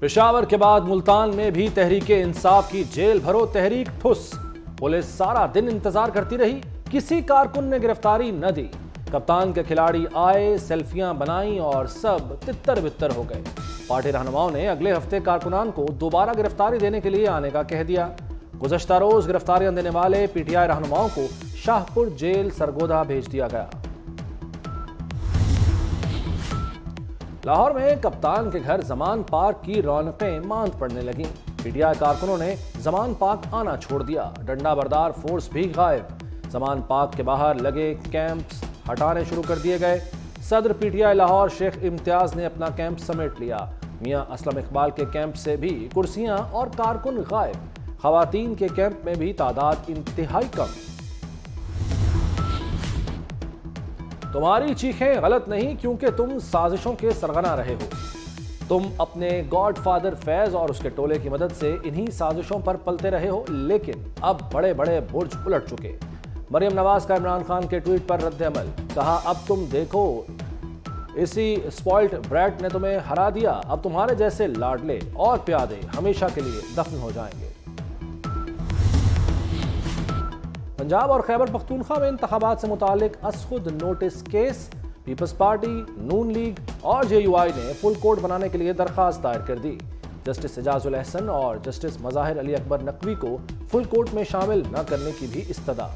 पेशावर के बाद मुल्तान में भी तहरीक इंसाफ की जेल भरो तहरीक ठुस। पुलिस सारा दिन इंतजार करती रही, किसी कारकुन ने गिरफ्तारी न दी। कप्तान के खिलाड़ी आए, सेल्फियां बनाई और सब तितर बितर हो गए। पार्टी रहनुमाओं ने अगले हफ्ते कारकुनान को दोबारा गिरफ्तारी देने के लिए आने का कह दिया। गुज़श्ता रोज गिरफ्तारियां देने वाले पीटीआई रहनुमाओं को शाहपुर जेल सरगोदा भेज दिया गया। लाहौर में कप्तान के घर जमान पार्क की रौनकें मांद पड़ने लगीं। पीटीआई कारकुनों ने जमान पार्क आना छोड़ दिया। डंडा बरदार फोर्स भी गायब। जमान पार्क के बाहर लगे कैंप्स हटाने शुरू कर दिए गए। सदर पीटीआई लाहौर शेख इम्तियाज ने अपना कैंप समेट लिया। मियां असलम इकबाल के कैंप से भी कुर्सियां और कारकुन गायब। खवातीन के कैंप में भी तादाद इंतहाई कम। तुम्हारी चीखें गलत नहीं क्योंकि तुम साजिशों के सरगना रहे हो। तुम अपने गॉड फादर फैज और उसके टोले की मदद से इन्हीं साजिशों पर पलते रहे हो, लेकिन अब बड़े बड़े बुर्ज उलट चुके। मरियम नवाज का इमरान खान के ट्वीट पर रद्द अमल। कहा, अब तुम देखो, इसी स्पॉइल्ड ब्रैट ने तुम्हें हरा दिया। अब तुम्हारे जैसे लाडले और प्यादे हमेशा के लिए दफन हो जाएंगे। पंजाब और खैबर पख्तूनख्वा में इंतखाबात से मुतालिक असखुद नोटिस केस। पीपल्स पार्टी, नून लीग और जेयूआई ने फुल कोर्ट बनाने के लिए दरखास्त दायर कर दी। जस्टिस एजाजुल अहसन और जस्टिस मज़ाहिर अली अकबर नकवी को फुल कोर्ट में शामिल न करने की भी इस्तदा।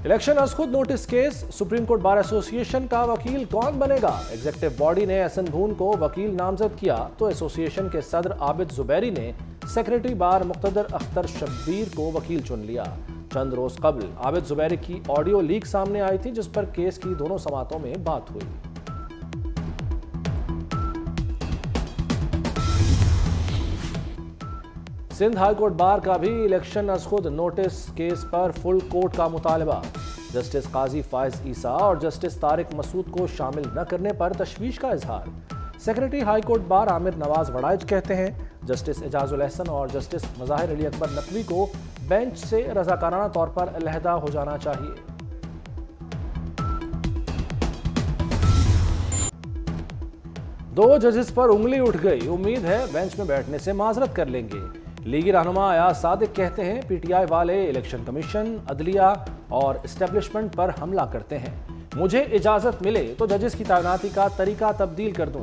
इलेक्शन असखुद notice case. Supreme court bar association का वकील कौन बनेगा? एग्जीक्यूटिव बॉडी ने एहसन भून को वकील नामजद किया तो एसोसिएशन के सदर आबिद जुबैरी ने सेक्रेटरी बार मुक्तदर अख्तर शब्बीर को वकील चुन लिया। चंद रोज कबल आबिद जुबैरी की ऑडियो लीक सामने आई थी, जिस पर केस की दोनों समातों में बात हुई। सिंध हाई कोर्ट बार का भी इलेक्शन असखुद नोटिस केस पर फुल कोर्ट का मुतालबा। जस्टिस काजी फायज ईसा और जस्टिस तारिक मसूद को शामिल न करने पर तशवीश का इजहार। Secretary high court bar Aamir Nawaz वड़ाइज कहते हैं, जस्टिस एजाजुल अहसन और जस्टिस मज़ाहिर अली अकबर नकवी को बेंच से रज़ाकाराना तौर पर अलहदा हो जाना चाहिए। दो जजेस पर उंगली उठ गई। उम्मीद है बेंच में बैठने से माजरत कर लेंगे। लीगी रहनुमा अयाज सादिक कहते हैं, पीटीआई वाले इलेक्शन कमीशन, अदलिया और एस्टेब्लिशमेंट पर हमला करते हैं। मुझे इजाजत मिले तो जजेस की तैनाती का तरीका तब्दील कर दूं।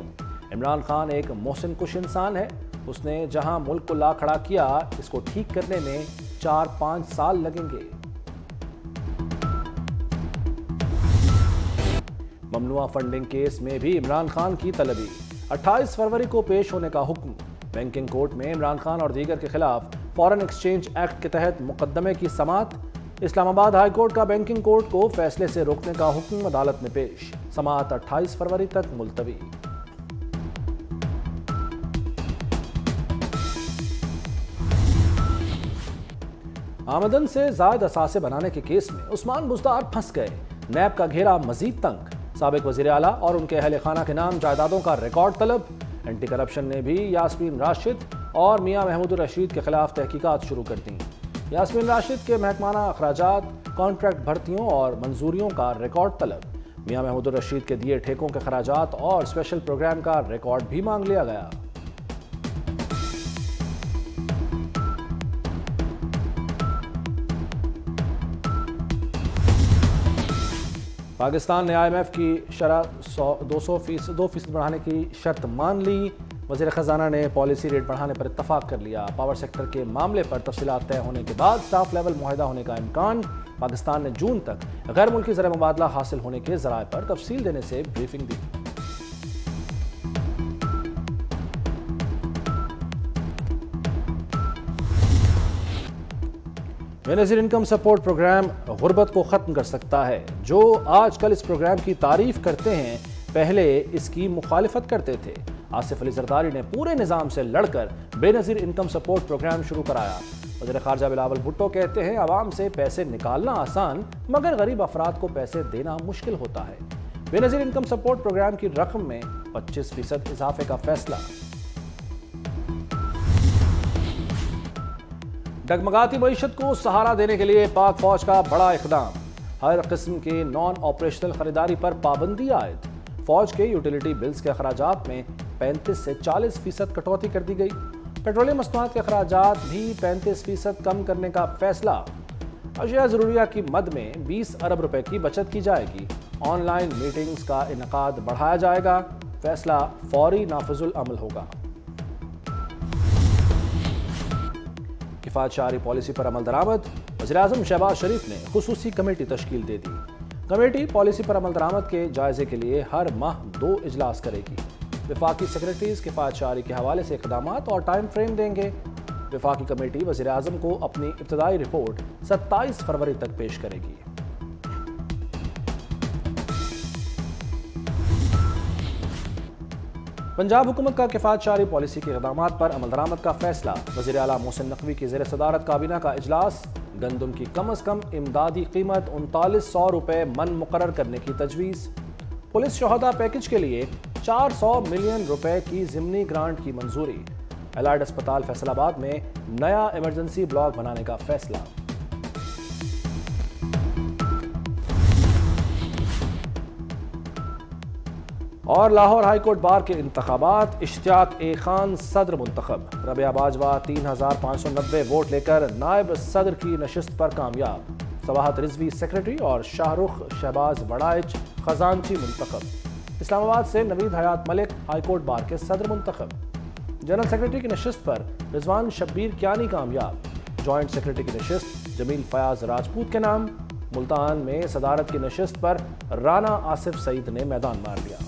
इमरान खान एक मोहसिन कुश इंसान है। उसने जहां मुल्क को ला खड़ा किया, इसको ठीक करने में 4-5 साल लगेंगे। ममनुआ फंडिंग केस में भी इमरान खान की तलबी। 28 फरवरी को पेश होने का हुक्म। बैंकिंग कोर्ट में इमरान खान और दीगर के खिलाफ फॉरेन एक्सचेंज एक्ट के तहत मुकदमे की समाअत। इस्लामाबाद हाई कोर्ट का बैंकिंग कोर्ट को फैसले से रोकने का हुक्म अदालत में पेश। समाअत 28 फरवरी तक मुलतवी। आमदन से जायद असासे बनाने के केस में उस्मान बुज़दार फंस गए। नैब का घेरा मजीद तंग। साबिक वज़ीर आला और उनके अहले खाना के नाम जायदादों का रिकॉर्ड तलब। एंटी करप्शन ने भी यास्मीन राशिद और मियां महमूद रशीद के खिलाफ तहकीकात शुरू कर दी। यास्मीन राशिद के महकमाना अखराजात, कॉन्ट्रैक्ट भर्तियों और मंजूरियों का रिकॉर्ड तलब। मियां महमूद रशीद के दिए ठेकों के खराजात और स्पेशल प्रोग्राम का रिकॉर्ड भी मांग लिया गया। पाकिस्तान ने IMF की शरह 2% बढ़ाने की शर्त मान ली। वज़ीर ख़जाना ने पॉलिसी रेट बढ़ाने पर इत्तफाक कर लिया। पावर सेक्टर के मामले पर तफसीलात तय होने के बाद स्टाफ लेवल मुआहदा होने का इम्कान। पाकिस्तान ने जून तक गैर मुल्की ज़र मुबादला हासिल होने के ज़राए पर तफसील देने से ब्रीफिंग दी। बेनज़ीर इनकम सपोर्ट प्रोग्राम गुर्बत को ख़त्म कर सकता है। जो आजकल इस प्रोग्राम की तारीफ करते हैं, पहले इसकी मुखालिफत करते थे। आसिफ अली जरदारी ने पूरे निज़ाम से लड़कर बेनज़ीर इनकम सपोर्ट प्रोग्राम शुरू कराया। वज़ीर ख़ारजा बिलावल भुट्टो कहते हैं, आवाम से पैसे निकालना आसान मगर गरीब अफराद को पैसे देना मुश्किल होता है। बेनज़ीर इनकम सपोर्ट प्रोग्राम की रकम में 25% इजाफे का फैसला। डगमगाती मईशत को सहारा देने के लिए पाक फौज का बड़ा इक़दाम। हर किस्म के नॉन ऑपरेशनल खरीदारी पर पाबंदी आयद। फौज के यूटिलिटी बिल्स के अखराजात में 35 से 40% कटौती कर दी गई। पेट्रोलियम मसनूआत के अखराजात भी 35% कम करने का फैसला। अशिया ज़रूरिया की मद में 20 अरब रुपए की बचत की जाएगी। ऑनलाइन मीटिंग्स का इनकाद बढ़ाया जाएगा। फैसला फौरी नाफिजुल अमल होगा। किफ़ायत शहरी पॉलिसी पर अमल दरामद। वज़ीर-ए-आज़म शहबाज शरीफ ने खुसूसी कमेटी तश्कील दे दी। कमेटी पॉलिसी पर अमल दरामद के जायजे के लिए हर माह 2 इजलास करेगी। वफाकी सेक्रेटरीज किफ़ायत शहरी के हवाले से इक़दामात और टाइम फ्रेम देंगे। वफाकी कमेटी वज़ीर-ए-आज़म को अपनी इब्तदाई रिपोर्ट 27 फरवरी तक पेश करेगी। पंजाब हुकूमत का किफ़ायत शहरी पॉलिसी के इक़दामात पर अमल दरामद का फैसला। वज़ीर आला मोहसिन नकवी की ज़ेर सदारत काबीना का इजलास। गंदम की कम अज़ कम इमदादी कीमत 3900 रुपये मन मुकर्रर करने की तजवीज़। पुलिस शोहदा पैकेज के लिए 400 मिलियन रुपए की ज़िमनी ग्रांट की मंजूरी। एलाइड अस्पताल फैसलाबाद में नया इमरजेंसी ब्लॉक बनाने का फैसला। और लाहौर हाई कोर्ट बार के इंतखाबात। इश्तियाक ए खान सदर मुंतखब। रबिया बाजवा 3590 वोट लेकर नायब सदर की नशिस्त पर कामयाब। सवाहत रिजवी सेक्रेटरी और शाहरुख शहबाज बड़ाइच खजानची मुंतखब। इस्लामाबाद से नवीद हयात मलिक हाई कोर्ट बार के सदर मुंतखब। जनरल सेक्रेटरी की नशिस्त पर रिजवान शब्बीर कियानी कामयाब। जॉइंट सेक्रेटरी की नशिस्त जमील फयाज राजपूत के नाम। मुल्तान में सदारत की नशिस्त पर राना आसिफ सईद ने मैदान मार लिया।